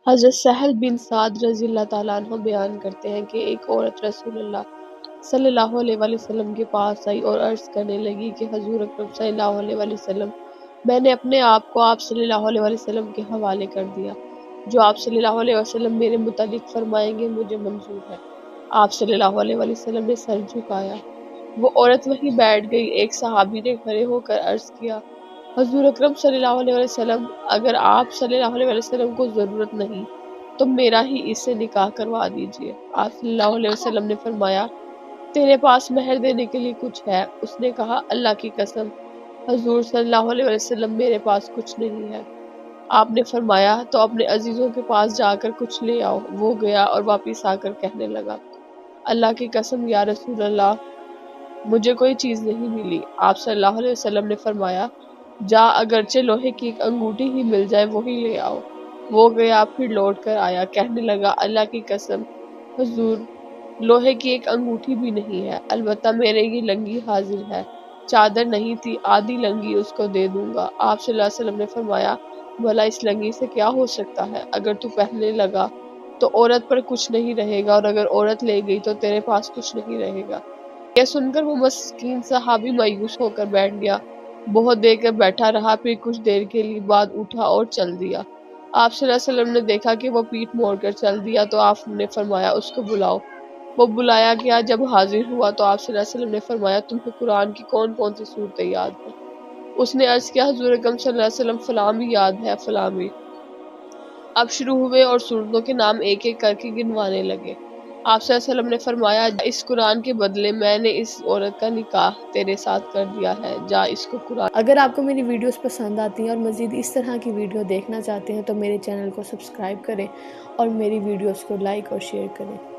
حضرت سہل بن سعد رضی اللہ تعالیٰ عنہ بیان کرتے ہیں کہ ایک عورت رسول اللہ صلی اللہ علیہ وآلہ وسلم کے پاس آئی اور عرض کرنے لگی کہ حضور اکرم صلی اللہ علیہ وآلہ وسلم، میں نے اپنے آپ کو آپ صلی اللہ علیہ وآلہ وسلم کے حوالے کر دیا۔ جو آپ صلی اللہ علیہ وسلم میرے متعلق فرمائیں گے مجھے منظور ہے۔ آپ صلی اللہ علیہ وآلہ وسلم نے سر جھکایا۔ وہ عورت وہیں بیٹھ گئی۔ ایک صحابی نے کھڑے ہو کر عرض کیا، حضور اکرم صلی اللہ علیہ وسلم، اگر آپ صلی اللہ علیہ وسلم کو ضرورت نہیں تو میرا ہی اس سے نکاح کروا دیجیے۔ آپ صلی اللہ علیہ وسلم نے فرمایا، تیرے پاس مہر دینے کے لیے کچھ ہے؟ اس نے کہا، اللہ کی قسم حضور صلی اللہ علیہ وسلم میرے پاس کچھ نہیں ہے۔ آپ نے فرمایا، تو اپنے عزیزوں کے پاس جا کر کچھ لے آؤ۔ وہ گیا اور واپس آ کر کہنے لگا، اللہ کی قسم یا رسول اللہ، مجھے کوئی چیز نہیں ملی۔ آپ صلی اللہ علیہ وسلم نے فرمایا، جا، اگرچہ لوہے کی ایک انگوٹھی ہی مل جائے وہی لے آؤ۔ وہ گیا، پھر لوٹ کر آیا، کہنے لگا، اللہ کی قسم حضور، لوہے کی ایک انگوٹھی بھی نہیں ہے، البتہ میرے یہ لنگی حاضر ہے، چادر نہیں تھی، آدھی لنگی اس کو دے دوں گا۔ آپ صلی اللہ علیہ وسلم نے فرمایا، بھلا اس لنگی سے کیا ہو سکتا ہے؟ اگر تو پہننے لگا تو عورت پر کچھ نہیں رہے گا، اور اگر عورت لے گئی تو تیرے پاس کچھ نہیں رہے گا۔ یہ سن کر وہ مسکین صحابی مایوس ہو کر بیٹھ گیا۔ بہت دیر کر بیٹھا رہا، پھر کچھ دیر کے لیے بعد اٹھا اور چل دیا۔ آپ صلی اللہ علیہ وسلم نے دیکھا کہ وہ پیٹھ موڑ کر چل دیا تو آپ نے فرمایا، اس کو بلاؤ۔ وہ بلایا گیا۔ جب حاضر ہوا تو آپ صلی اللہ علیہ وسلم نے فرمایا، تمہیں قرآن کی کون کون سی صورتیں یاد ہیں؟ اس نے عرض کیا، حضور اکرم صلی اللہ علیہ وسلم، فلاں بھی یاد ہے، فلاں بھی۔ اب شروع ہوئے اور صورتوں کے نام ایک ایک کر کے گنوانے لگے۔ آپ صلی اللہ علیہ وسلم نے فرمایا، اس قرآن کے بدلے میں نے اس عورت کا نکاح تیرے ساتھ کر دیا ہے، جا اس کو قرآن۔ اگر آپ کو میری ویڈیوز پسند آتی ہیں اور مزید اس طرح کی ویڈیو دیکھنا چاہتے ہیں تو میرے چینل کو سبسکرائب کریں اور میری ویڈیوز کو لائک اور شیئر کریں۔